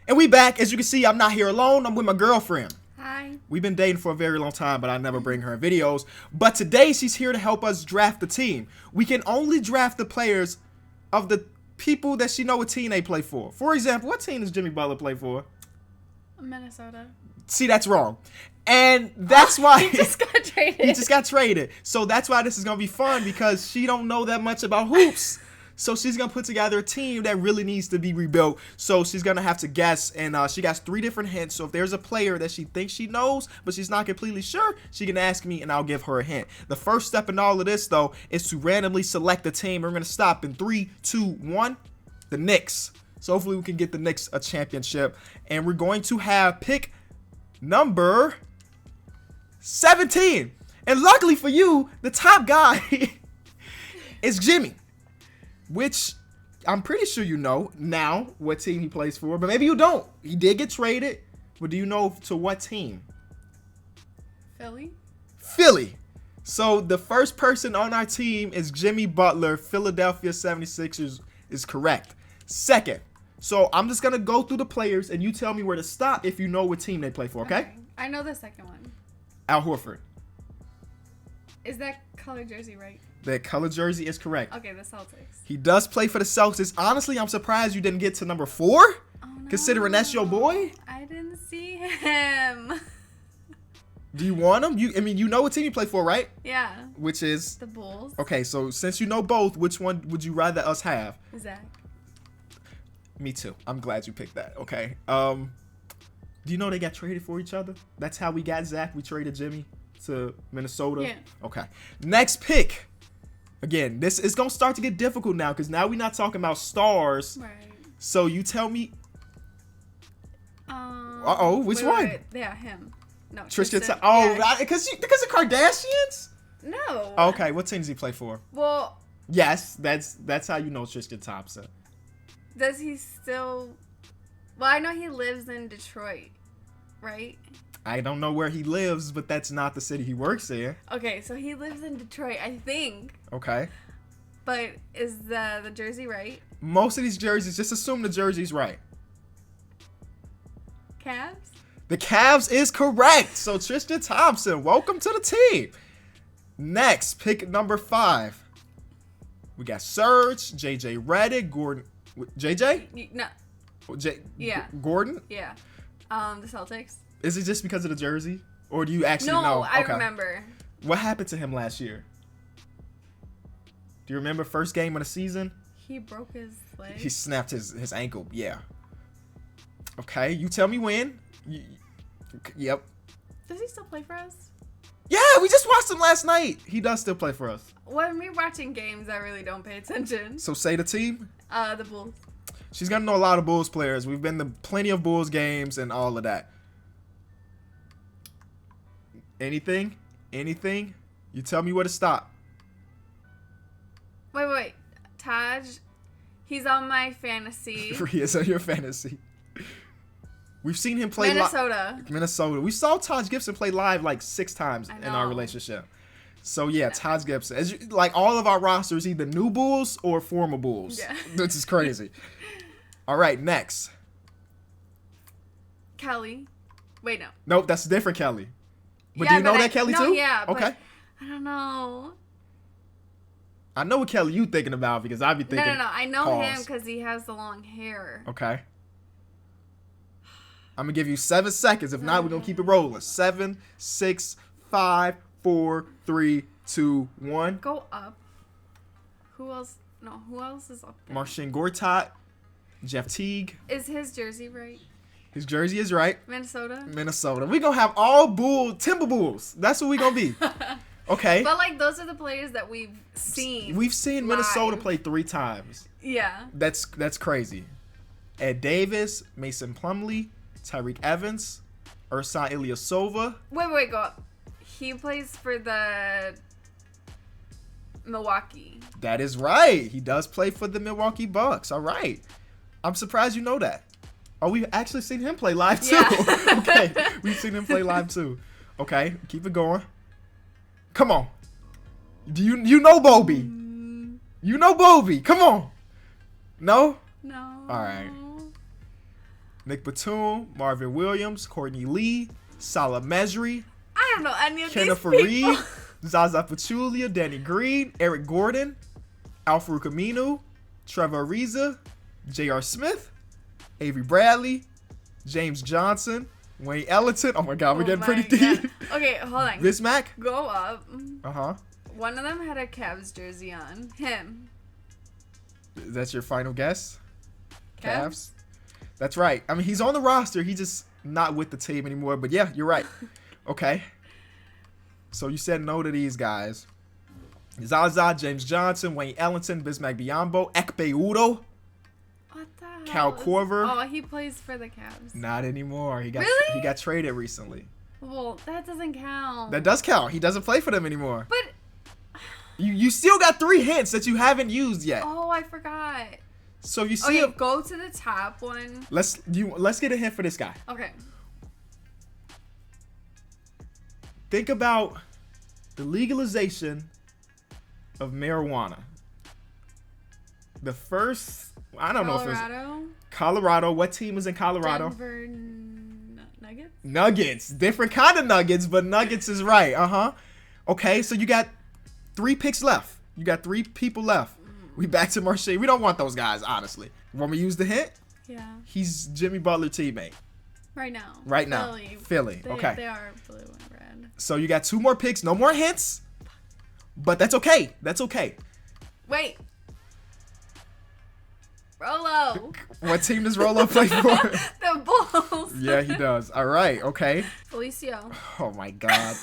And we back. As you can see, I'm not here alone. I'm with my girlfriend. Hi. We've been dating for a very long time, but I never bring her in videos. But today, she's here to help us draft the team. We can only draft the players of the people that she know what team they play for. For example, what team does Jimmy Butler play for? Minnesota. See, that's wrong. And that's why he just got traded. He just got traded. So that's why this is going to be fun, because she don't know that much about hoops. So she's going to put together a team that really needs to be rebuilt. So she's going to have to guess, and she got 3 different hints. So if there's a player that she thinks she knows, but she's not completely sure, she can ask me, and I'll give her a hint. The first step in all of this, though, is to randomly select the team. We're going to stop in 3, 2, 1. The Knicks. So hopefully we can get the Knicks a championship. And we're going to have pick number 17. And luckily for you, the top guy is Jimmy, which I'm pretty sure you know now what team he plays for, but maybe you don't. He did get traded, but do you know to what team? Philly. So the first person on our team is Jimmy Butler. Philadelphia 76ers is correct. Second. So I'm just going to go through the players, and you tell me where to stop if you know what team they play for, okay? I know the second one. Al Horford. Is that color jersey right? The color jersey is correct. Okay, the Celtics. He does play for the Celtics. Honestly, I'm surprised you didn't get to number 4, Oh, no. considering that's your boy. I didn't see him. Do you want him? You know what team you play for, right? Yeah. Which is? The Bulls. Okay, so since you know both, which one would you rather us have? Zach. Me too. I'm glad you picked that. Okay. Do you know they got traded for each other? That's how we got Zach. We traded Jimmy to Minnesota. Yeah. Okay. Next pick. Again, this is going to start to get difficult now, because now we're not talking about stars. Right. So you tell me. Which one? Wait. Yeah, him. No, Tristan. Yeah. Because of Kardashians? No. Okay, what team does he play for? Well. Yes, that's how you know Tristan Thompson. Does he still? Well, I know he lives in Detroit, right? I don't know where he lives, but that's not the city he works in. Okay, so he lives in Detroit, I think. Okay. But is the jersey right? Most of these jerseys, just assume the jersey's right. Cavs? The Cavs is correct. So Tristan Thompson, welcome to the team. Next, pick number 5. We got Serge, JJ Redick, Gordon. JJ? No. Yeah. Gordon? Yeah. The Celtics. Is it just because of the jersey? Or do you actually know? No, I remember. What happened to him last year? Do you remember first game of the season? He broke his leg. He snapped his ankle. Yeah. Okay, you tell me when. Yep. Does he still play for us? Yeah, we just watched him last night. He does still play for us. When we're watching games, I really don't pay attention. So say the team. The Bulls. She's gonna know a lot of Bulls players. We've been to plenty of Bulls games and all of that. Anything? You tell me where to stop. Wait. Taj. He's on my fantasy. He is on your fantasy. We've seen him play Minnesota. We saw Taj Gibson play live like 6 times in our relationship. So yeah, Taj Gibson. Like all of our rosters, either new Bulls or former Bulls. Yeah. This is crazy. All right, next. Kelly. Wait, no. Nope, that's a different Kelly. But Yeah, do you know but that Kelly too? Yeah. Okay. I don't know. I know what Kelly you thinking about, because I be thinking. No. I know him because he has the long hair. Okay. I'm gonna give you 7 seconds. If not, we're gonna keep it rolling. 7, 6, 5, 4, 3, 2, 1. Go up. Who else? No, who else is up there? Marcin Gortat, Jeff Teague. Is his jersey right? His jersey is right. Minnesota. We gonna have all Timber Bulls. That's what we gonna be. Okay. But like those are the players that we've seen. We've seen live. Minnesota play 3 times. Yeah. That's crazy. Ed Davis, Mason Plumlee, Tyreek Evans, Ersan Ilyasova. Wait, go up. He plays for the Milwaukee. That is right. He does play for the Milwaukee Bucks. All right. I'm surprised you know that. Oh, we've actually seen him play live too. Yeah. Okay. We've seen him play live too. Okay. Keep it going. Come on. Do you know Bobby? You know Bobby. Come on. No? No. All right. Nick Batum, Marvin Williams, Courtney Lee, Salah Mejri, I don't know any of Kenna these people. Fareed, Zaza Pachulia, Danny Green, Eric Gordon, Al-Farouq Aminu, Trevor Ariza, J.R. Smith, Avery Bradley, James Johnson, Wayne Ellington. Oh my God, we're getting pretty deep. Okay, hold on. Bismack. Go up. Uh-huh. One of them had a Cavs jersey on. Him. That's your final guess? Cavs? That's right. I mean, he's on the roster. He's just not with the team anymore. But yeah, you're right. Okay. So you said no to these guys. Zaza, James Johnson, Wayne Ellington, Bismack Biyombo, Ekpe Udo, What the hell? Cal Korver. Oh, he plays for the Cavs. Not anymore. He got traded recently. Well, that doesn't count. That does count. He doesn't play for them anymore. But You still got 3 hints that you haven't used yet. oh, I forgot. So you see Okay, go to the top one. Let's get a hint for this guy. Okay. Think about the legalization of marijuana. The first, I don't know if it's Colorado. What team is in Colorado? Denver Nuggets. Nuggets. Different kind of Nuggets, but Nuggets is right. Uh-huh. Okay, so you got 3 picks left. You got 3 people left. We back to Marche. We don't want those guys, honestly. Want me to use the hint? Yeah. He's Jimmy Butler teammate. Right now. Right now. Philly. Okay. They are blue and red. So you got 2 more picks. No more hints. But that's okay. That's okay. Wait. Rolo. What team does Rolo play for? The Bulls. Yeah, he does. All right. Okay. Felicio. Oh, my God.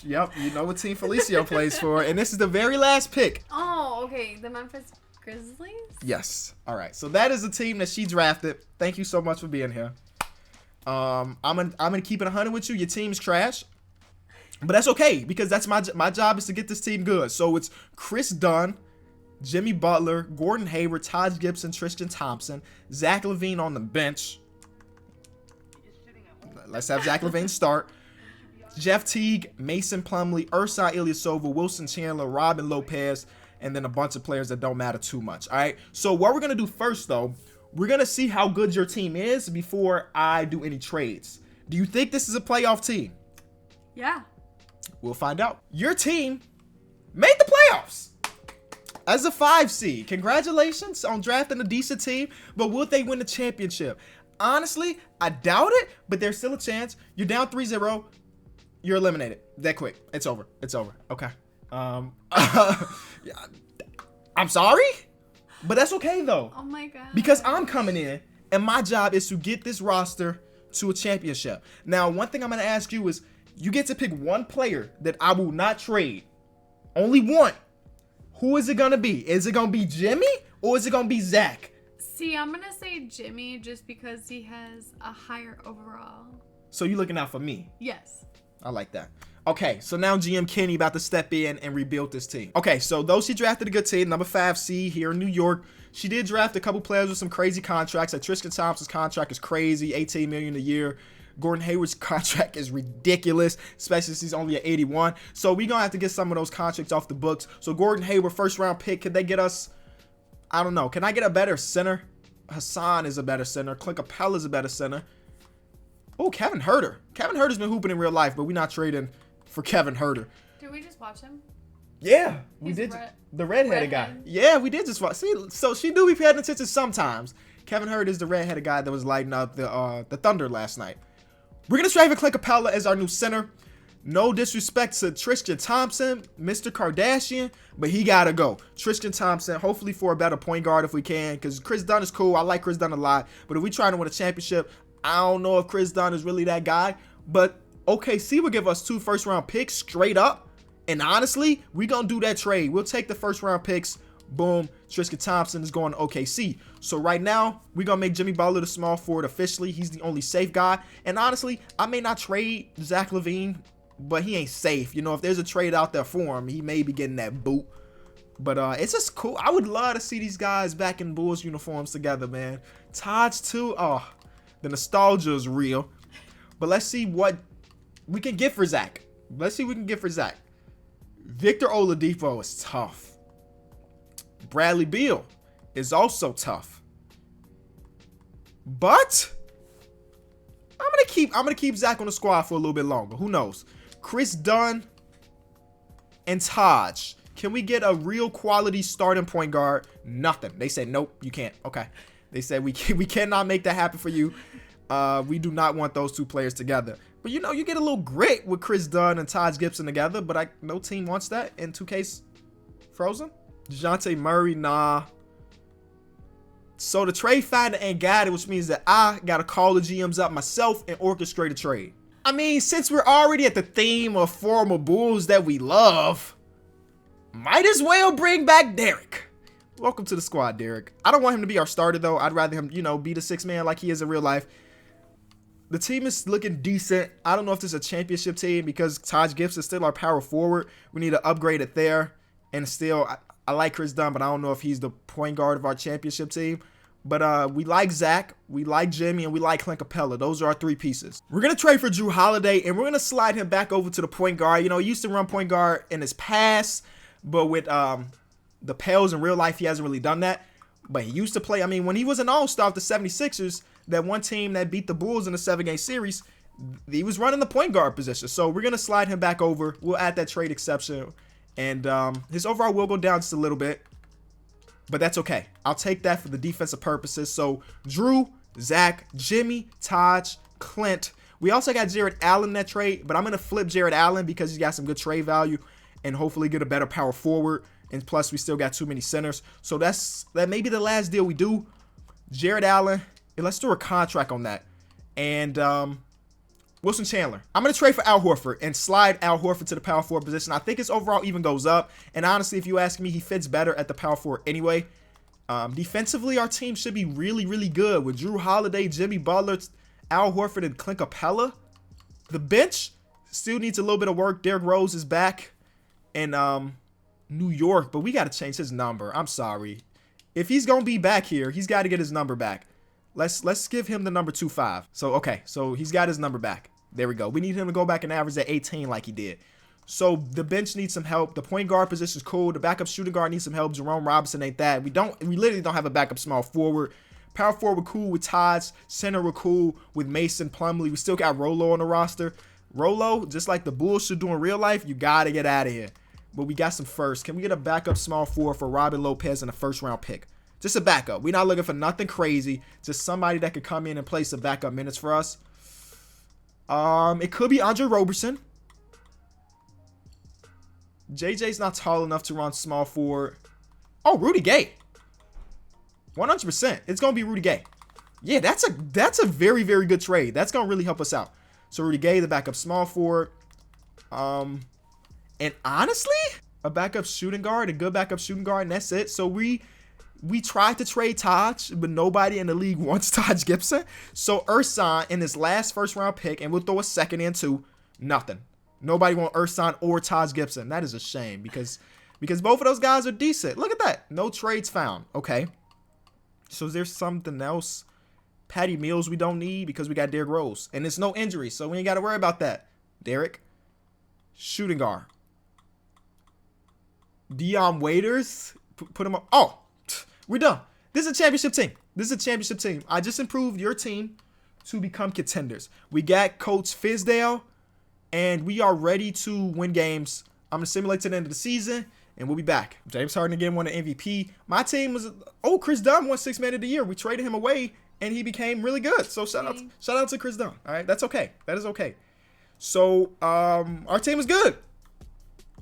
Yep. You know what team Felicio plays for. And this is the very last pick. Oh, okay. The Memphis Grizzlies? Yes. All right. So that is the team that she drafted. Thank you so much for being here. I'm gonna keep it 100 with you. Your team's trash. But that's okay, because that's my job is to get this team good. So it's Chris Dunn, Jimmy Butler, Gordon Hayward, Taj Gibson, Tristan Thompson, Zach LaVine on the bench. Let's have Zach LaVine start. Jeff Teague, Mason Plumlee, Ersan Ilyasova, Wilson Chandler, Robin Lopez, and then a bunch of players that don't matter too much. All right. So what we're going to do first, though, we're going to see how good your team is before I do any trades. Do you think this is a playoff team? Yeah. We'll find out. Your team made the playoffs as a 5 seed. Congratulations on drafting a decent team, but will they win the championship? Honestly, I doubt it, but there's still a chance. You're down 3-0. You're eliminated. That quick. It's over. It's over. Okay. I'm sorry, but that's okay though. Oh my God. Because I'm coming in and my job is to get this roster to a championship. Now, one thing I'm going to ask you is you get to pick one player that I will not trade. Only one. Who is it going to be? Is it going to be Jimmy or is it going to be Zach? See, I'm going to say Jimmy just because he has a higher overall. So you're looking out for me? Yes. I like that. Okay, so now GM Kenny about to step in and rebuild this team. Okay, so though she drafted a good team, number 5 seed here in New York, she did draft a couple players with some crazy contracts. Like Tristan Thompson's contract is crazy, $18 million a year. Gordon Hayward's contract is ridiculous, especially since he's only at 81. So we're going to have to get some of those contracts off the books. So Gordon Hayward, first round pick, could they get us, I don't know, can I get a better center? Hassan is a better center. Clint Capella is a better center. Oh, Kevin Huerter. Kevin Huerter's been hooping in real life, but we're not trading for Kevin Huerter. Did we just watch him? Yeah, we did. The redheaded guy. Yeah, we did just watch. See, so she do be paying attention sometimes. Kevin Huerter is the redheaded guy that was lighting up the Thunder last night. We're going to trade for Clint Capella as our new center. No disrespect to Tristan Thompson, Mr. Kardashian, but he got to go. Tristan Thompson, hopefully for a better point guard if we can, because Chris Dunn is cool. I like Chris Dunn a lot, but if we trying to win a championship, I don't know if Chris Dunn is really that guy, but OKC will give us 2 first-round picks straight up, and honestly, we're going to do that trade. We'll take the first-round picks. Boom. Tristan Thompson is going to OKC. So right now, we're going to make Jimmy Butler the small forward officially. He's the only safe guy, and honestly, I may not trade Zach LaVine, but he ain't safe. You know, if there's a trade out there for him, he may be getting that boot. But it's just cool. I would love to see these guys back in Bulls uniforms together, man. Taj too. Oh, the nostalgia is real. But let's see what we can get for Zach. Victor Oladipo is tough. Bradley Beal is also tough. But I'm gonna keep Zach on the squad for a little bit longer. Who knows? Chris Dunn and Taj. Can we get a real quality starting point guard? Nothing. They said nope, you can't. Okay. They said we cannot make that happen for you. We do not want those two players together. But you know, you get a little grit with Chris Dunn and Taj Gibson together, but no team wants that in 2K's Frozen. DeJounte Murray, nah. So the trade finder ain't got it, which means that I gotta call the GMs up myself and orchestrate a trade. I mean, since we're already at the theme of former Bulls that we love, might as well bring back Derrick. Welcome to the squad, Derrick. I don't want him to be our starter, though. I'd rather him, you know, be the sixth man like he is in real life. The team is looking decent. I don't know if this is a championship team because Taj Gibson is still our power forward. We need to upgrade it there. And still, I like Chris Dunn, but I don't know if he's the point guard of our championship team. But we like Zach, we like Jimmy, and we like Clint Capella. Those are our three pieces. We're going to trade for Jrue Holiday, and we're going to slide him back over to the point guard. You know, he used to run point guard in his past, but with the Pels in real life, he hasn't really done that. But he used to play. I mean, when he was an all-star of the 76ers, that one team that beat the Bulls in the 7-game series, he was running the point guard position. So we're going to slide him back over. We'll add that trade exception. And his overall will go down just a little bit. But that's okay. I'll take that for the defensive purposes. So Jrue, Zach, Jimmy, Taj, Clint. We also got Jarrett Allen in that trade. But I'm going to flip Jarrett Allen because he's got some good trade value. And hopefully get a better power forward. And plus, we still got too many centers. So that may be the last deal we do. Jarrett Allen. And let's do a contract on that. And Wilson Chandler. I'm going to trade for Al Horford and slide Al Horford to the power forward position. I think his overall even goes up. And honestly, if you ask me, he fits better at the power forward anyway. Defensively, our team should be really, really good with Jrue Holiday, Jimmy Butler, Al Horford, and Clint Capella. The bench still needs a little bit of work. Derrick Rose is back in New York, but we got to change his number. I'm sorry. If he's going to be back here, he's got to get his number back. Let's give him the number 25. So, okay. So, he's got his number back. There we go. We need him to go back and average at 18 like he did. So, the bench needs some help. The point guard position is cool. The backup shooting guard needs some help. Jerome Robinson ain't that. We literally don't have a backup small forward. Power forward, we're cool with Taj. Center, we're cool with Mason Plumlee. We still got Rolo on the roster. Rolo, just like the Bulls should do in real life, you got to get out of here. But we got some first. Can we get a backup small forward for Robin Lopez and a first-round pick? Just a backup. We're not looking for nothing crazy. Just somebody that could come in and play some backup minutes for us. It could be Andre Roberson. JJ's not tall enough to run small forward. Oh, Rudy Gay. 100%. It's going to be Rudy Gay. Yeah, that's a very, very good trade. That's going to really help us out. So Rudy Gay, the backup small forward. And honestly, a backup shooting guard, a good backup shooting guard, and that's it. So we tried to trade Taj, but nobody in the league wants Taj Gibson. So Ersan in his last first-round pick, and we'll throw a second in too, nothing. Nobody wants Ersan or Taj Gibson. That is a shame because both of those guys are decent. Look at that. No trades found. Okay. So is there something else? Patty Mills we don't need because we got Derrick Rose. And it's no injury, so we ain't got to worry about that. Derrick. Shooting guard. Dion Waiters. Put him up. Oh. We're done. This is a championship team. I just improved your team to become contenders. We got Coach Fizdale, and we are ready to win games. I'm going to simulate to the end of the season, and we'll be back. James Harden again won an MVP. My team was, Chris Dunn won 6th Man of the Year. We traded him away, and he became really good. So shout out to Chris Dunn. All right, that's okay. That is okay. So our team is good.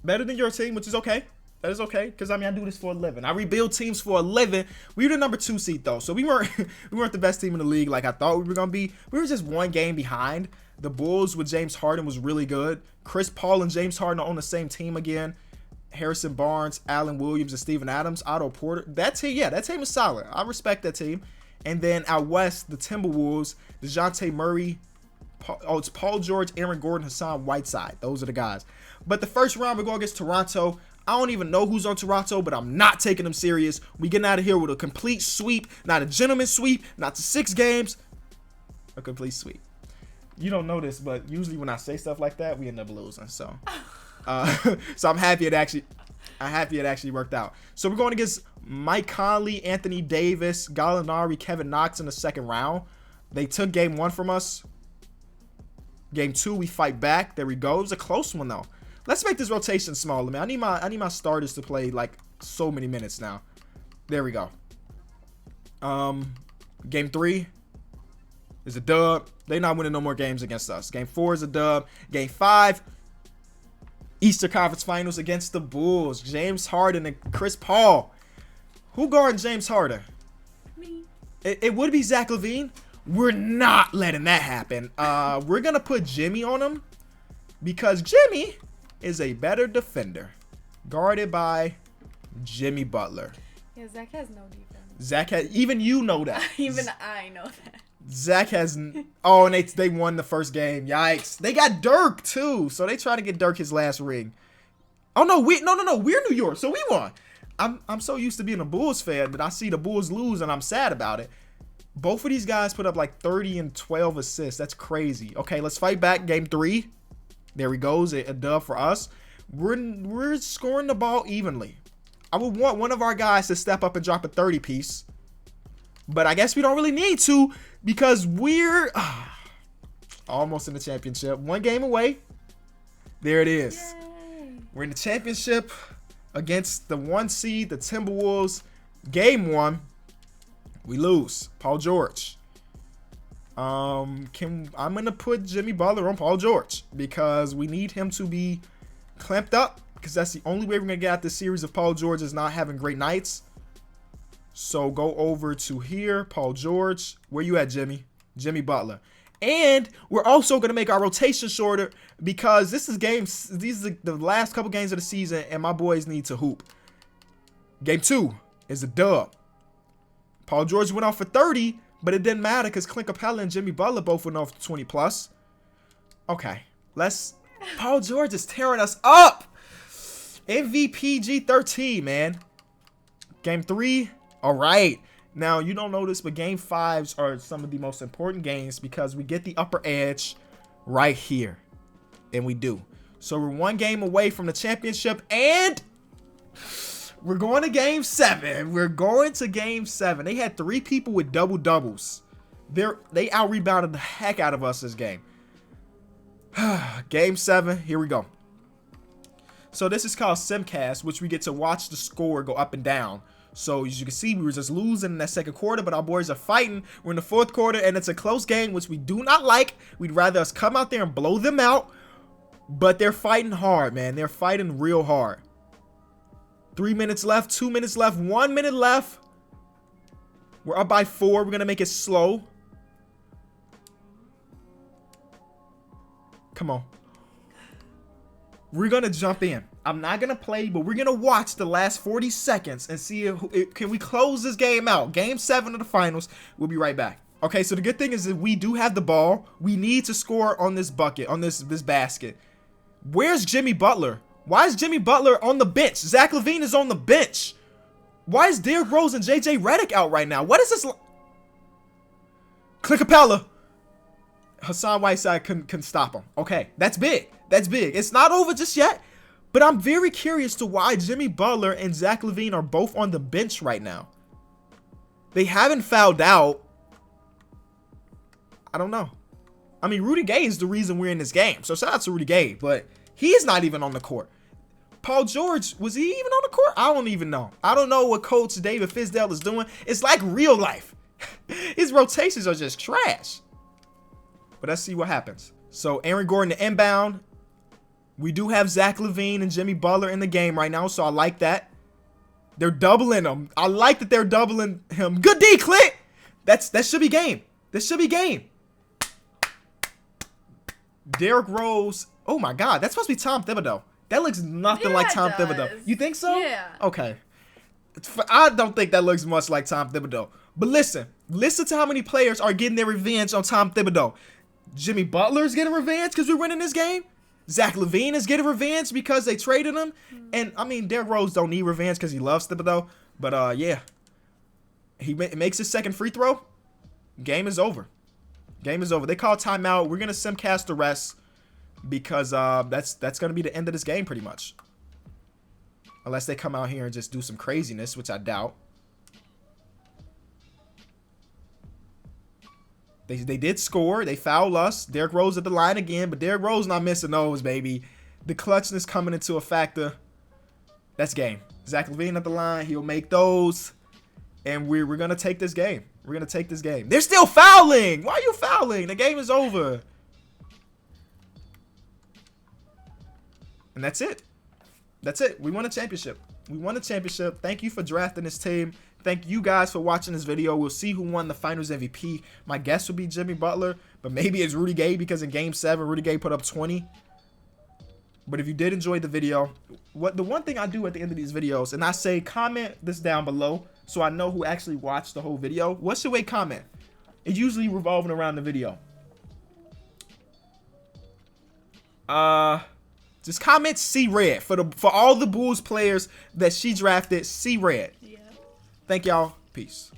Better than your team, which is okay. That is okay, because I do this for a living. I rebuild teams for a living. We were the number 2 seed though, so we weren't the best team in the league like I thought we were gonna be. We were just one game behind. The Bulls with James Harden was really good. Chris Paul and James Harden are on the same team again. Harrison Barnes, Allen Williams, and Steven Adams, Otto Porter. That team is solid. I respect that team. And then out west, the Timberwolves, DeJounte Murray. It's Paul George, Aaron Gordon, Hassan Whiteside. Those are the guys. But the first round, we're going against Toronto. I don't even know who's on Toronto, but I'm not taking them serious. We getting out of here with a complete sweep. Not a gentleman's sweep. Not to 6 games. A complete sweep. You don't know this, but usually when I say stuff like that, we end up losing. So, so I'm happy it actually worked out. So we're going against Mike Conley, Anthony Davis, Gallinari, Kevin Knox in the second round. They took game 1 from us. Game 2, we fight back. There we go. It was a close one, though. Let's make this rotation smaller, man. I need my starters to play, like, so many minutes now. There we go. Game 3 is a dub. They're not winning no more games against us. Game 4 is a dub. Game 5, Eastern Conference Finals against the Bulls. James Harden and Chris Paul. Who guarding James Harden? Me. It would be Zach LaVine. We're not letting that happen. We're going to put Jimmy on him because Jimmy is a better defender. Guarded by Jimmy Butler. Yeah, Zach has no defense. Zach has, even you know that. Even I know that. Zach has, oh, and they won the first game. Yikes. They got Dirk, too. So they try to get Dirk his last ring. Oh, no, we're New York, so we won. I'm so used to being a Bulls fan that I see the Bulls lose, and I'm sad about it. Both of these guys put up like 30 and 12 assists. That's crazy. Okay, let's fight back. Game 3. There we go. A dub for us. We're scoring the ball evenly. I would want one of our guys to step up and drop a 30-piece. But I guess we don't really need to because we're almost in the championship. 1 game away. There it is. Yay. We're in the championship against the 1 seed, the Timberwolves. Game 1. We lose. Paul George. I'm gonna put Jimmy Butler on Paul George because we need him to be clamped up because that's the only way we're gonna get out this series if Paul George is not having great nights. So go over to here, Paul George. Where you at, Jimmy? Jimmy Butler. And we're also gonna make our rotation shorter because these are the last couple games of the season, and my boys need to hoop. Game 2 is a dub. Paul George went off for 30, but it didn't matter because Clint Capella and Jimmy Butler both went off for 20 plus. Okay, Paul George is tearing us up. MVP G13, man. Game 3, all right. Now, you don't know this, but game 5s are some of the most important games because we get the upper edge right here. And we do. So we're 1 game away from the championship, and we're going to game 7. We're going to game 7. They had 3 people with double-doubles. They out-rebounded the heck out of us this game. Game 7. Here we go. So this is called Simcast, which we get to watch the score go up and down. So as you can see, we were just losing in that second quarter, but our boys are fighting. We're in the 4th quarter, and it's a close game, which we do not like. We'd rather us come out there and blow them out. But they're fighting hard, man. They're fighting real hard. 3 minutes left, 2 minutes left, 1 minute left. We're up by 4. We're going to make it slow. Come on. We're going to jump in. I'm not going to play, but we're going to watch the last 40 seconds and see if can we close this game out. Game 7 of the finals. We'll be right back. Okay, so the good thing is that we do have the ball. We need to score on this bucket, on this basket. Where's Jimmy Butler? Why is Jimmy Butler on the bench? Zach LaVine is on the bench. Why is Derrick Rose and JJ Redick out right now? What is this? Clint Capella. Hassan Whiteside couldn't stop him. Okay, that's big. That's big. It's not over just yet, but I'm very curious to why Jimmy Butler and Zach LaVine are both on the bench right now. They haven't fouled out. I don't know. I mean, Rudy Gay is the reason we're in this game. So shout out to Rudy Gay, but he's not even on the court. Paul George, was he even on the court? I don't even know. I don't know what Coach David Fizdale is doing. It's like real life. His rotations are just trash. But let's see what happens. So Aaron Gordon to inbound. We do have Zach LaVine and Jimmy Butler in the game right now, so I like that. They're doubling him. I like that they're doubling him. Good D, Clint. That should be game. This should be game. Derrick Rose. Oh my God, that's supposed to be Tom Thibodeau. That looks nothing like Tom Thibodeau. You think so? Yeah. Okay. I don't think that looks much like Tom Thibodeau. But listen to how many players are getting their revenge on Tom Thibodeau. Jimmy Butler's getting revenge because we're winning this game. Zach LaVine is getting revenge because they traded him. And, I mean, Derrick Rose don't need revenge because he loves Thibodeau. But, yeah. He makes his second free throw. Game is over. Game is over. They call timeout. We're going to simcast the rest because that's going to be the end of this game pretty much. Unless they come out here and just do some craziness, which I doubt. They did score. They fouled us. Derrick Rose at the line again, but Derrick Rose not missing those, baby. The clutchness coming into a factor. That's game. Zach LaVine at the line. He'll make those. And we're going to take this game. We're going to take this game. They're still fouling. Why are you fouling? The game is over. And that's it. That's it. We won a championship. We won a championship. Thank you for drafting this team. Thank you guys for watching this video. We'll see who won the Finals MVP. My guess would be Jimmy Butler, but maybe it's Rudy Gay because in Game 7, Rudy Gay put up 20. But if you did enjoy the video, the one thing I do at the end of these videos, and I say comment this down below so I know who actually watched the whole video. What's your way comment? It's usually revolving around the video. Just comment C Red for all the Bulls players that she drafted. C Red. Yeah. Thank y'all. Peace.